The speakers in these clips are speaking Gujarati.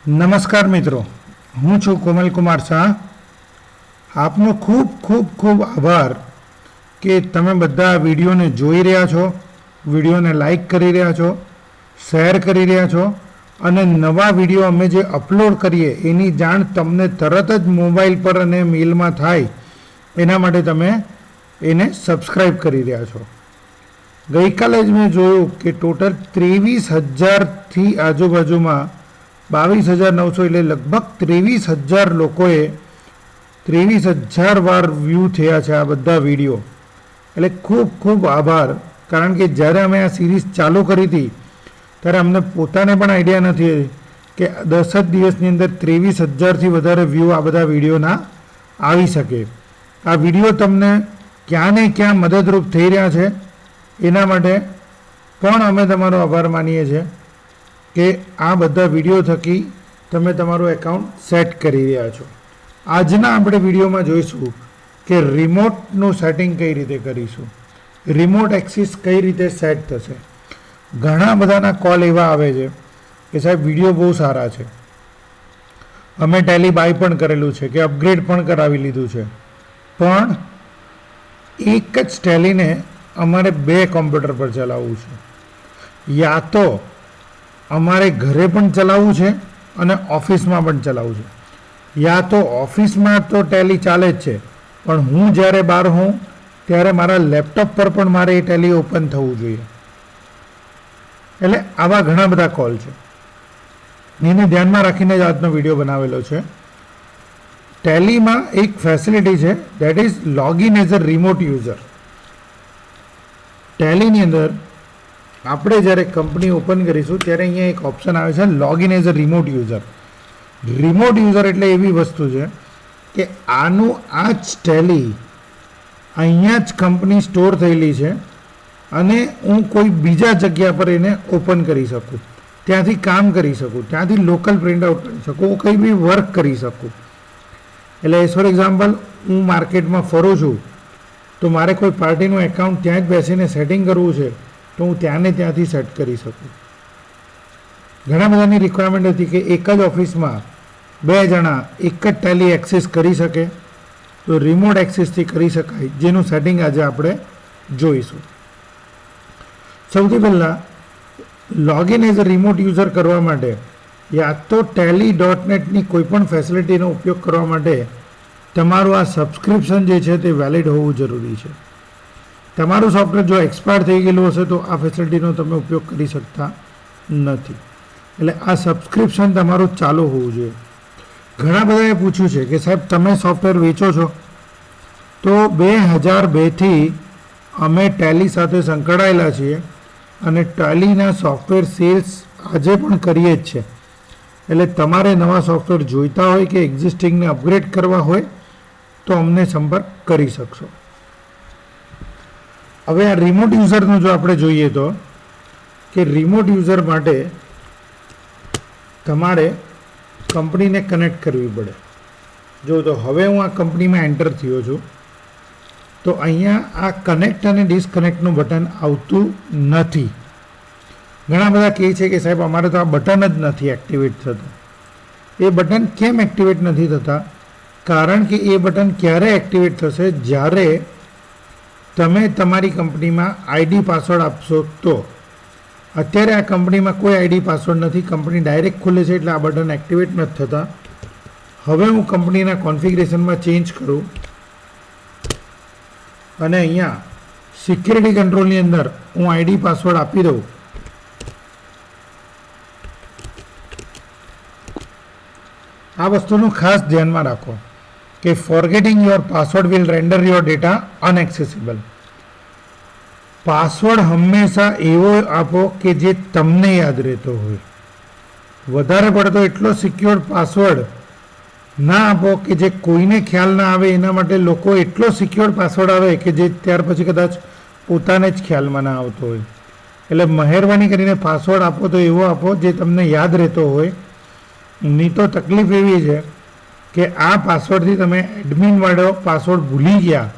નમસ્કાર મિત્રો, હું છું કોમલ કુમાર શાહ. આપનો ખૂબ ખૂબ ખૂબ આભાર કે તમે બધા વિડીયોને જોઈ રહ્યા છો, વિડીયોને લાઈક કરી રહ્યા છો, શેર કરી રહ્યા છો અને નવા વિડીયો અમે જે અપલોડ કરીએ એની જાણ તમને તરત જ મોબાઈલ પર અને મેલમાં થાય એના માટે તમે એને સબસ્ક્રાઈબ કરી રહ્યા છો. ગઈકાલે જ મેં જોયું કે ટોટલ 23,000થી આજુબાજુમાં 22,900 એટલે લગભગ 23,000 લોકોએ 23,000 વાર વ્યૂ થયા છે આ બધા વિડીયો. એટલે ખૂબ ખૂબ આભાર. કારણ કે જ્યારે અમે આ સિરીઝ ચાલુ કરી હતી ત્યારે અમને પોતાને પણ આઈડિયા નથી કે 10 જ દિવસની અંદર 23,000થી વધારે વ્યૂ આ બધા વિડીયોના આવી શકે. આ વિડીયો તમને ક્યાં ને ક્યાં મદદરૂપ થઈ રહ્યા છે એના માટે પણ અમે તમારો આભાર માનીએ છીએ કે આ બધા વિડીયો થકી તમે તમારું એકાઉન્ટ સેટ કરી રહ્યા છો. આજના આપણે વિડીયોમાં જોઈશું કે રિમોટનું સેટિંગ કઈ રીતે કરીશું, રિમોટ એક્સિસ કઈ રીતે સેટ થશે. ઘણા બધાના કોલ એવા આવે છે કે સાહેબ વિડીયો બહુ સારા છે, અમે ટેલી બાય પણ કરેલું છે કે અપગ્રેડ પણ કરાવી લીધું છે, પણ એક જ ટેલીને અમારે 2 કોમ્પ્યુટર પર ચલાવવું છે. યા તો અમારે ઘરે પણ ચલાવવું છે અને ઓફિસમાં પણ ચલાવવું છે. યા તો ઓફિસમાં તો ટેલી ચાલે જ છે, પણ હું જ્યારે બહાર હોઉં ત્યારે મારા લેપટોપ પર પણ મારે એ ટેલી ઓપન થવું જોઈએ. એટલે આવા ઘણા બધા કોલ છે, એને ધ્યાનમાં રાખીને જ આજનો વિડીયો બનાવેલો છે. ટેલીમાં એક ફેસિલિટી છે, that is login as a remote user. ટેલીની અંદર આપણે જ્યારે કંપની ઓપન કરીશું ત્યારે અહીંયા એક ઓપ્શન આવે છે login as a remote user. Remote user એટલે એવી વસ્તુ છે કે આનું આ જ ટેલી અહીંયા જ કંપની સ્ટોર થયેલી છે અને હું કોઈ બીજા જગ્યા પર એને ઓપન કરી શકું, ત્યાંથી કામ કરી શકું, ત્યાંથી લોકલ પ્રિન્ટ આઉટ કરી શકું, હું કંઈ બી વર્ક કરી શકું. એટલે ફોર એક્ઝામ્પલ હું માર્કેટમાં ફરું છું તો મારે કોઈ પાર્ટીનું એકાઉન્ટ ત્યાં જ બેસીને સેટિંગ કરવું છે તો હું ત્યાંને ત્યાંથી સેટ કરી શકું. ઘણા બધાની રિક્વાયરમેન્ટ હતી કે એક જ ઓફિસમાં 2 જણા એક જ ટેલી એક્સેસ કરી શકે, તો રિમોટ એક્સેસથી કરી શકાય, જેનું સેટિંગ આજે આપણે જોઈશું. સૌથી પહેલાં login as a remote user કરવા માટે યા તો ટેલી.નેટની કોઈપણ ફેસિલિટીનો ઉપયોગ કરવા માટે તમારું આ સબસ્ક્રિપ્શન જે છે તે વેલિડ હોવું જરૂરી છે. તમારું સોફ્ટવેર જો એક્સપાયર થઈ ગયેલું હશે તો આ ફેસિલિટીનો તમે ઉપયોગ કરી શકતા નથી. એટલે આ સબસ્ક્રિપ્શન તમારું ચાલુ હોવું જોઈએ. ઘણા બધાએ પૂછ્યું છે કે સાહેબ તમે સોફ્ટવેર વેચો છો, તો 2002થી અમે ટેલી સાથે સંકળાયેલા છીએ અને ટેલીના સોફ્ટવેર સેલ્સ આજે પણ કરીએ જ છે. એટલે તમારે નવા સોફ્ટવેર જોઈતા હોય કે એક્ઝિસ્ટિંગને અપગ્રેડ કરવા હોય તો અમને સંપર્ક કરી શકશો. હવે આ રિમોટ યુઝરનું જો આપણે જોઈએ તો કે રિમોટ યુઝર માટે તમારે કંપનીને કનેક્ટ કરવી પડે. જો તો હવે હું આ કંપનીમાં એન્ટર થયો છું તો અહીંયા આ કનેક્ટ અને ડિસ્કનેક્ટનું બટન આવતું નથી. ઘણા બધા કહે છે કે સાહેબ અમારે તો આ બટન જ નથી એક્ટિવેટ થતું. એ બટન કેમ એક્ટિવેટ નથી થતા? કારણ કે એ બટન ક્યારે એક્ટિવેટ થશે? જ્યારે તમે તમારી કંપનીમાં આઈડી પાસવર્ડ આપશો તો. અત્યારે આ કંપનીમાં કોઈ આઈડી પાસવર્ડ નથી, કંપની ડાયરેક્ટ ખુલે છે એટલે આ બટન એક્ટિવેટ નથી થતા. હવે હું કંપનીના કોન્ફિગરેશનમાં ચેન્જ કરું અને અહીંયા સિક્યુરિટી કંટ્રોલની અંદર હું આઈડી પાસવર્ડ આપી દઉં. આ વસ્તુનું ખાસ ધ્યાનમાં રાખો કે forgetting your password will render your data unaccessible. Password હંમેશા એવો આપો કે જે તમને યાદ રહેતો હોય. વધારે પડતો એટલો સિક્યોર પાસવર્ડ ના આપો કે જે કોઈને ખ્યાલ ના આવે. એના માટે લોકો એટલો સિક્યોર પાસવર્ડ આવે કે જે ત્યાર પછી કદાચ પોતાને જ ખ્યાલમાં ના આવતો હોય. એટલે મહેરબાની કરીને પાસવર્ડ આપો તો એવો આપો જે તમને યાદ રહેતો હોય. નહીં તો તકલીફ એવી છે કે આ પાસવર્ડથી તમે એડમિન વાળો પાસવર્ડ ભૂલી ગયા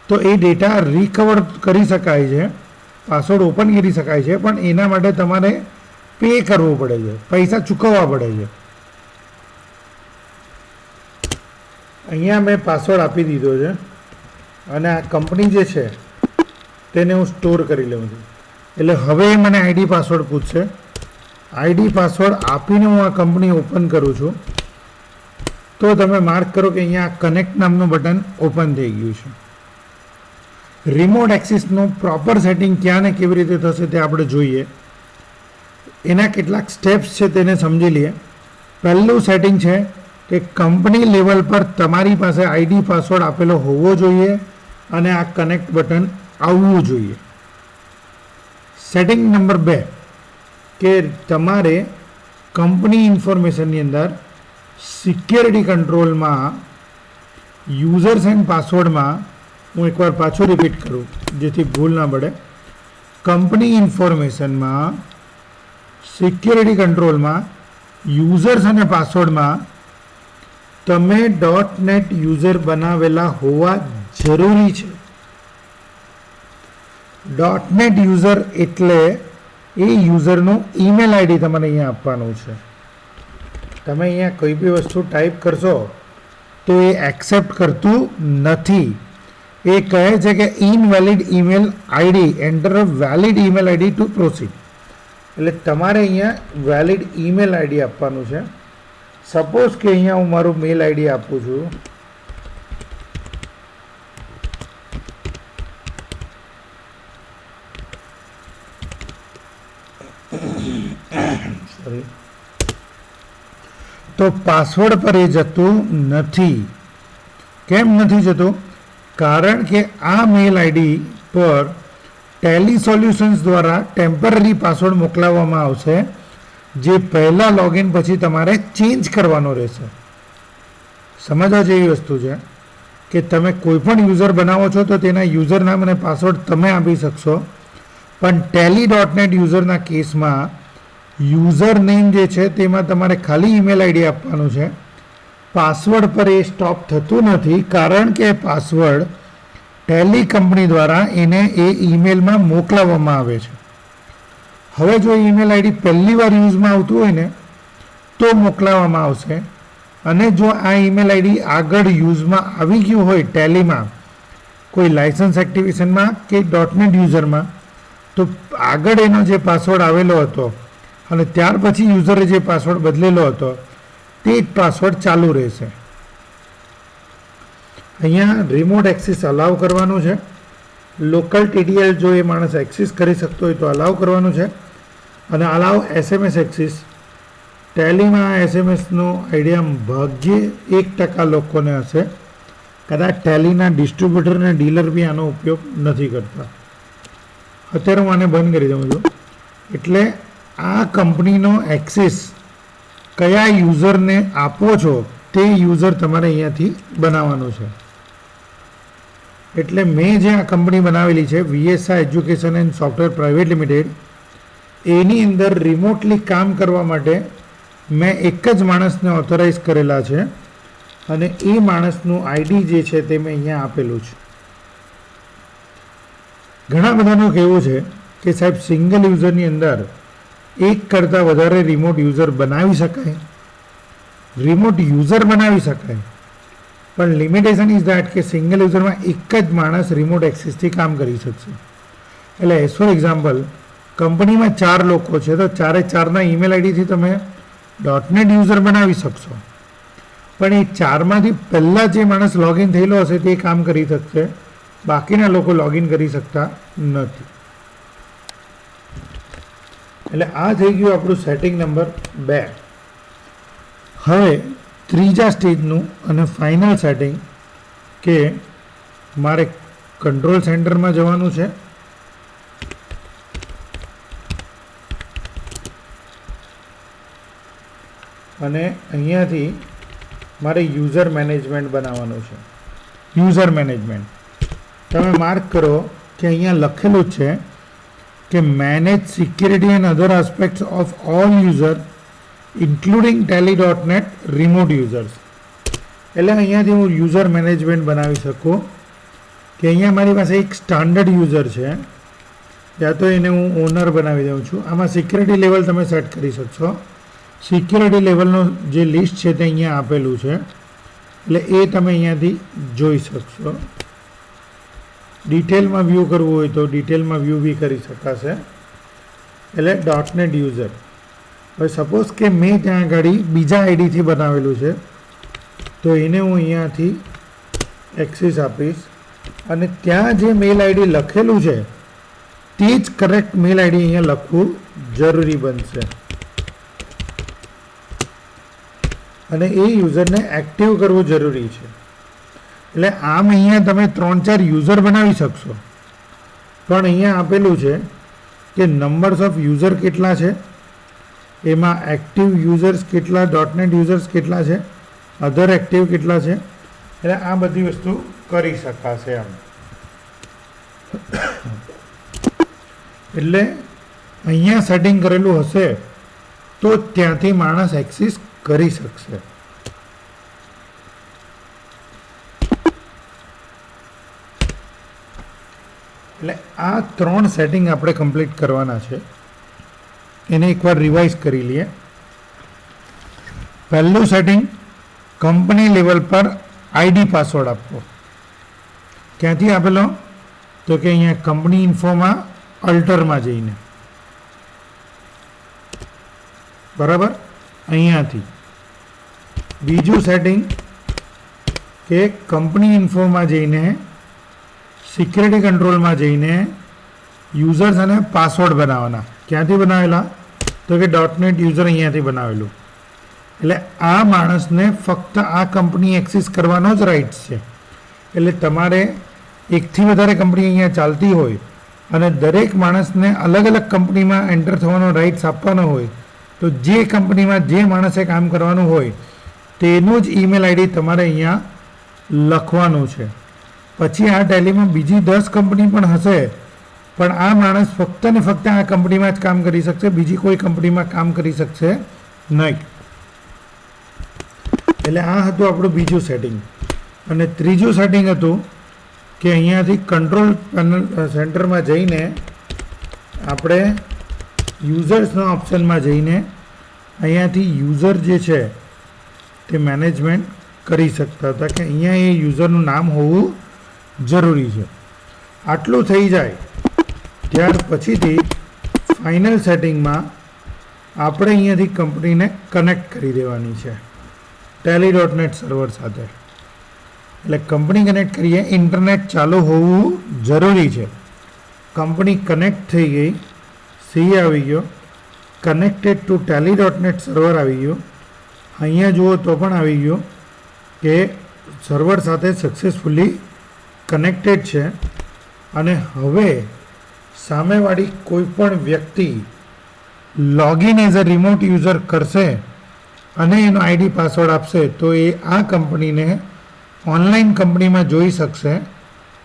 તો એ ડેટા રિકવર કરી શકાય છે, પાસવર્ડ ઓપન કરી શકાય છે, પણ એના માટે તમારે પે કરવો પડે છે, પૈસા ચૂકવવા પડે છે. અહીંયા મેં પાસવર્ડ આપી દીધો છે અને આ કંપની જે છે તેને હું સ્ટોર કરી લઉં છું. એટલે હવે એ મને આઈડી પાસવર્ડ પૂછશે. આઈડી પાસવર્ડ આપીને હું આ કંપની ઓપન કરું છું તો તમે માર્ક કરો કે અહીંયા કનેક્ટ નામનું બટન ઓપન થઈ ગયું છે. રિમોટ એક્સેસનું પ્રોપર સેટિંગ ક્યાં ને કેવી રીતે થશે તે આપણે જોઈએ. એના કેટલાક સ્ટેપ્સ છે તેને સમજી લઈએ. પહેલું સેટિંગ છે કે કંપની લેવલ પર તમારી પાસે આઈડી પાસવર્ડ આપેલો હોવો જોઈએ અને આ કનેક્ટ બટન આવવું જોઈએ. સેટિંગ નંબર 2 કે તમારે કંપની ઇન્ફોર્મેશનની અંદર સિક્યોરિટી કંટ્રોલમાં યુઝર્સ એન્ડ પાસવર્ડમાં હું એકવાર પાછો રિપીટ કરું જેથી ભૂલ ના પડે. કંપની ઇન્ફોર્મેશનમાં સિક્યોરિટી કંટ્રોલમાં યુઝર્સ અને પાસવર્ડમાં તમે .net યુઝર બનાવેલા હોવા જરૂરી છે. .net યુઝર એટલે એ યુઝરનું ઈમેલ આઈડી તમારે અહીંયા આપવાનું છે. તમે અહીંયા કોઈ બી વસ્તુ ટાઈપ કરશો તો એ એક્સેપ્ટ કરતું નથી. એ કહે છે કે invalid email ID enter a valid email ID to proceed. એટલે તમારે અહીંયા વેલિડ ઈમેલ આઈડી આપવાનું છે. સપોઝ કે અહીંયા હું મારું મેલ આઈડી આપું છું. સોરી, તો પાસવર્ડ પર એ જતું નથી. કેમ નથી જતું? કારણ કે આ મેલ આઈડી પર ટેલી સોલ્યુશન્સ દ્વારા ટેમ્પરરી પાસવર્ડ મોકલાવવામાં આવશે જે પહેલાં લોગિન પછી તમારે ચેન્જ કરવાનો રહેશે. સમજવા જેવી વસ્તુ છે કે તમે કોઈ પણ યુઝર બનાવો છો તો તેના યુઝર નામ અને પાસવર્ડ તમે આપી શકશો, પણ ટેલી.net યુઝરના કેસમાં યુઝર નેમ જે છે તેમાં તમારે ખાલી ઈમેલ આઈડી આપવાનું છે. પાસવર્ડ પર એ સ્ટોપ થતું નથી કારણ કે પાસવર્ડ ટેલી કંપની દ્વારા એને એ ઈમેલમાં મોકલાવવામાં આવે છે. હવે જો ઈમેલ આઈડી પહેલી વાર યુઝમાં આવતું હોય ને તો મોકલાવવામાં આવશે, અને જો આ ઈમેલ આઈડી આગળ યુઝમાં આવી ગયું હોય ટેલીમાં કોઈ લાયસન્સ એક્ટિવેશનમાં કે .net યુઝરમાં તો આગળ એનો જે પાસવર્ડ આવેલો હતો અને ત્યાર પછી યુઝરે જે પાસવર્ડ બદલેલો હતો તે જ પાસવર્ડ ચાલુ રહેશે. અહીંયા રિમોટ એક્સેસ અલાઉ કરવાનું છે. લોકલ TTL જો એ માણસ એક્સેસ કરી શકતો હોય તો અલાઉ કરવાનું છે. અને અલાઉ SMS એક્સેસ ટેલીમાં SMSનો આઈડિયા ભાગ્યે 1% લોકોને હશે. કદાચ ટેલીના ડિસ્ટ્રીબ્યુટર અને ડીલર બી આનો ઉપયોગ નથી કરતા. અત્યારે હું આને બંધ કરી દઉં છું. એટલે આ કંપનીનો એક્સેસ કયા યુઝરને આપો છો તે યુઝર તમારે અહીંયાથી બનાવવાનું છે. એટલે મેં જે આ કંપની બનાવેલી છે VSI education and software private limited, એની અંદર રિમોટલી કામ કરવા માટે મેં એક જ માણસને ઓથોરાઇઝ કરેલા છે અને એ માણસનું આઈડી જે છે તે મેં અહીંયા આપેલું છે. ઘણા બધાનું કહેવું છે કે સાહેબ સિંગલ યુઝરની અંદર એક કરતાં વધારે રિમોટ યુઝર બનાવી શકાય, રિમોટ યુઝર બનાવી શકાય, પણ લિમિટેશન ઇઝ ધેટ કે સિંગલ યુઝરમાં એક જ માણસ રિમોટ એક્સેસથી કામ કરી શકશે. એટલે એઝ ફોર એક્ઝામ્પલ કંપનીમાં 4 લોકો છે તો 4 ઈમેલ આઈડીથી તમે .net યુઝર બનાવી શકશો, પણ એ 4માંથી પહેલાં જે માણસ લોગિન થયેલો હશે તે કામ કરી શકશે, બાકીના લોકો લોગિન કરી શકતા નથી. એટલે આ થઈ ગયું આપણું સેટિંગ નંબર 2. હવે ત્રીજા સ્ટેજનું અને ફાઇનલ સેટિંગ કે મારે કંટ્રોલ સેન્ટરમાં જવાનું છે. અને અહીંયાથી મારે યુઝર મેનેજમેન્ટ બનાવવાનું છે. યુઝર મેનેજમેન્ટ તમે માર્ક કરો કે અહીંયા લખેલું છે કે manage security and other aspects of all user including ટેલી.net રિમોટ યુઝર્સ. એટલે અહીંયાથી હું યુઝર મેનેજમેન્ટ બનાવી શકું કે અહીંયા મારી પાસે એક સ્ટાન્ડર્ડ યુઝર છે, યા તો એને હું ઓનર બનાવી દઉં છું. આમાં સિક્યુરિટી લેવલ તમે સેટ કરી શકશો. સિક્યુરિટી લેવલનો જે લિસ્ટ છે તે અહીંયા આપેલું છે. એટલે એ તમે અહીંયાથી જોઈ શકશો. ડિટેલમાં વ્યૂ કરવું હોય તો ડિટેલમાં વ્યૂ બી કરી શકાશે. એટલે .NET યુઝર. હવે સપોઝ કે મેં ત્યાં આગળ બીજા આઈડીથી બનાવેલું છે, તો એને હું અહીંયાથી એક્સેસ આપીશ અને ત્યાં જે મેલ આઈડી લખેલું છે તે જ કરેક્ટ મેલ આઈડી અહીંયા લખવું જરૂરી બનશે અને એ યુઝરને એક્ટિવ કરવું જરૂરી છે. એટલે આમ અહીંયા તમે 3-4 યુઝર બનાવી શકશો, પણ અહીંયા આપેલું છે કે નંબર્સ ઓફ યુઝર કેટલા છે, એમાં એક્ટિવ યુઝર્સ કેટલા, .NET યુઝર્સ કેટલા છે, અધર એક્ટિવ કેટલા છે. એટલે આ બધી વસ્તુ કરી શકાશે આમ. એટલે અહીંયા સેટિંગ કરેલું હશે તો ત્યાંથી માણસ એક્સેસ કરી શકશે. એટલે આ 3 સેટિંગ આપણે કમ્પ્લીટ કરવાના છે. એને એકવાર રિવાઇઝ કરી લઈએ. પહેલું સેટિંગ, કંપની લેવલ પર આઈડી પાસવર્ડ આપવો. ક્યાંથી આપેલો? તો કે અહીંયા કંપની ઇન્ફોમાં અલ્ટરમાં જઈને, બરાબર, અહીંયાથી. બીજું સેટિંગ કે કંપની ઇન્ફોમાં જઈને સિક્યુરિટી કંટ્રોલમાં જઈને યુઝર્સ અને પાસવર્ડ બનાવવાના. ક્યાંથી બનાવેલા? તો કે .NET યુઝર અહીંયાથી બનાવેલું. એટલે આ માણસને ફક્ત આ કંપની એક્સેસ કરવાનો જ રાઇટ્સ છે. એટલે તમારે એકથી વધારે કંપની અહીંયા ચાલતી હોય અને દરેક માણસને અલગ અલગ કંપનીમાં એન્ટર થવાનો રાઇટ્સ આપવાનો હોય, તો જે કંપનીમાં જે માણસે કામ કરવાનું હોય તેનું જ ઈમેલ આઈડી તમારે અહીંયા લખવાનું છે. પછી આ ટેલીમાં બીજી 10 કંપની પણ હશે, પણ આ માણસ ફક્ત ને ફક્ત આ કંપનીમાં જ કામ કરી શકશે, બીજી કોઈ કંપનીમાં કામ કરી શકશે નહીં. એટલે આ હતું આપણું બીજું સેટિંગ. અને ત્રીજું સેટિંગ હતું કે અહીંયાથી કંટ્રોલ પેનલ સેન્ટરમાં જઈને આપણે યુઝર્સના ઓપ્શનમાં જઈને અહીંયાથી યુઝર જે છે તે મેનેજમેન્ટ કરી શકતા હતા કે અહીંયા એ યુઝરનું નામ હોવું જરૂરી છે. આટલું થઈ જાય ત્યાર પછીથી ફાઇનલ સેટિંગમાં આપણે અહીંયાથી કંપનીને કનેક્ટ કરી દેવાની છે tally.net સર્વર સાથે. એટલે કંપની કનેક્ટ કરીએ, ઇન્ટરનેટ ચાલુ હોવું જરૂરી છે. કંપની કનેક્ટ થઈ ગઈ, સી આવી ગયો, કનેક્ટેડ ટુ tally.net સર્વર આવી ગયો. અહીંયા જુઓ તો પણ આવી ગયો કે સર્વર સાથે સક્સેસફુલી કનેક્ટેડ છે. અને હવે સામેવાળી કોઈ પણ વ્યક્તિ login as a remote user કરશે અને એનો આઈડી પાસવર્ડ આપશે તો એ આ કંપનીને ઓનલાઈન કંપનીમાં જોઈ શકશે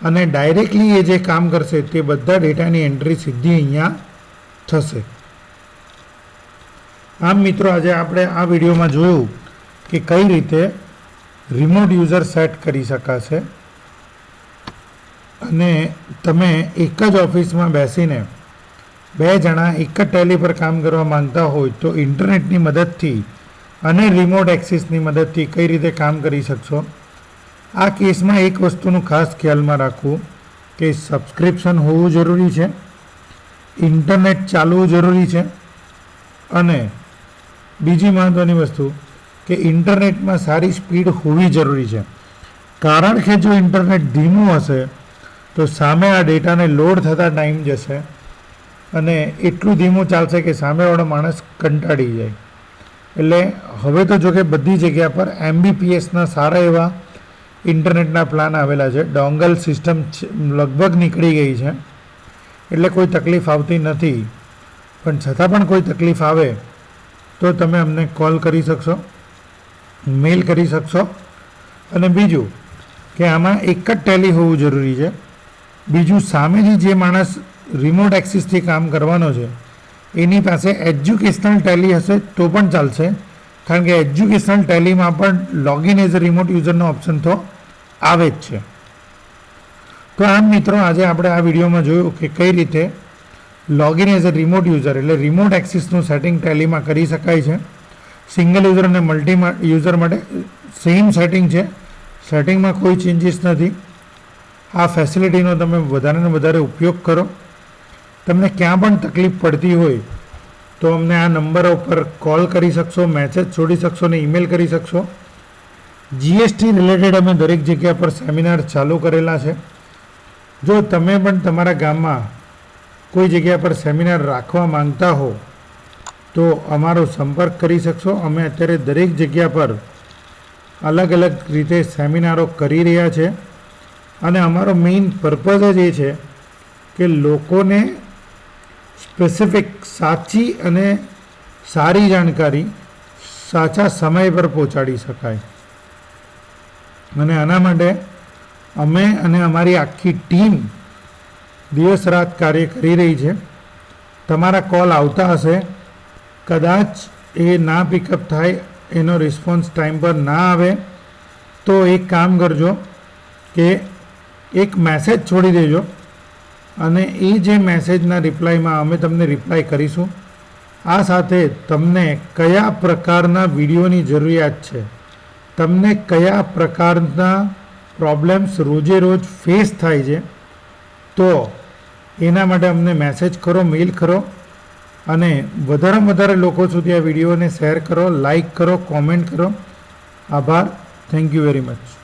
અને ડાયરેક્ટલી એ જે કામ કરશે તે બધા ડેટાની એન્ટ્રી સીધી અહીંયા થશે. આમ મિત્રો, આજે આપણે આ વિડીયોમાં જોયું કે કઈ રીતે રિમોટ યુઝર સેટ કરી શકાશે અને તમે એક જ ઓફિસમાં બેસીને 2 જણા એક જ ટેલી પર કામ કરવા માંગતા હોય તો ઇન્ટરનેટની મદદથી અને રિમોટ એક્સેસની મદદથી કઈ રીતે કામ કરી શકશો. આ કેસમાં એક વસ્તુનું ખાસ ખ્યાલમાં રાખવું કે સબસ્ક્રિપ્શન હોવું જરૂરી છે, ઇન્ટરનેટ ચાલવું જરૂરી છે અને બીજી મહત્ત્વની વસ્તુ કે ઇન્ટરનેટમાં સારી સ્પીડ હોવી જરૂરી છે. કારણ કે જો ઇન્ટરનેટ ધીમું હશે તો સામે આ ડેટાને લોડ થતા ટાઈમ જશે અને એટલું ધીમું ચાલશે કે સામેવાળો માણસ કંટાળી જાય. એટલે હવે તો જો કે બધી જગ્યા પર MBPSના સારા એવા ઇન્ટરનેટના પ્લાન આવેલા છે. ડોંગલ સિસ્ટમ લગભગ નીકળી ગઈ છે, એટલે કોઈ તકલીફ આવતી નથી. પણ છતાં પણ કોઈ તકલીફ આવે તો તમે અમને કોલ કરી શકશો, મેલ કરી શકશો. અને બીજું કે આમાં એક જ ટેલી હોવું જરૂરી છે. બીજું, સામેથી જે માણસ રિમોટ એક્સેસથી કામ કરવાનો છે એની પાસે એજ્યુકેશનલ ટેલી હશે તો પણ ચાલશે, કારણ કે એજ્યુકેશનલ ટેલીમાં પણ લોગિન એઝ અ રિમોટ યુઝરનો ઓપ્શન તો આવે જ છે. તો આમ મિત્રો, આજે આપણે આ વિડીયોમાં જોયું કે કઈ રીતે login as a remote user એટલે રિમોટ એક્સેસનું સેટિંગ ટેલીમાં કરી શકાય છે. સિંગલ યુઝર અને મલ્ટી યુઝર માટે સેમ સેટિંગ છે, સેટિંગમાં કોઈ ચેન્જીસ નથી. આ ફેસિલિટીનો તમે વધારે ને વધારે ઉપયોગ કરો. તમને ક્યાં પણ તકલીફ પડતી હોય તો અમને આ નંબર ઉપર કોલ કરી શકશો, મેસેજ છોડી શકશો ને ઈમેલ કરી શકશો. જીએસટી રિલેટેડ અમે દરેક જગ્યા પર સેમિનાર ચાલુ કરેલા છે. જો તમે પણ તમારા ગામમાં કોઈ જગ્યા પર સેમિનાર રાખવા માંગતા હો તો અમારો સંપર્ક કરી શકશો. અમે અત્યારે દરેક જગ્યા પર અલગ અલગ રીતે સેમિનારો કરી રહ્યા છે અને અમારો મેઇન પર્પઝ જ એ છે કે લોકોને સ્પેસિફિક સાચી અને સારી જાણકારી સાચા સમય પર પહોંચાડી શકાય. અને આના માટે અમે અને અમારી આખી ટીમ દિવસ રાત કાર્ય કરી રહી છે. તમારા કોલ આવતા હશે, કદાચ એ ના પિકઅપ થાય, એનો રિસ્પોન્સ ટાઈમ પર ના આવે તો એક કામ કરજો કે એક મેસેજ છોડી દેજો અને એ જે મેસેજના રિપ્લાયમાં અમે તમને રિપ્લાય કરીશું. આ સાથે તમને કયા પ્રકારના વિડીયોની જરૂરિયાત છે, તમને કયા પ્રકારના પ્રોબ્લેમ્સ રોજે રોજ ફેસ થાય છે, તો એના માટે અમને મેસેજ કરો, મેલ કરો અને વધારેમાં વધારે લોકો સુધી આ વિડીયોને શેર કરો, લાઈક કરો, કોમેન્ટ કરો. આભાર. Thank you very much.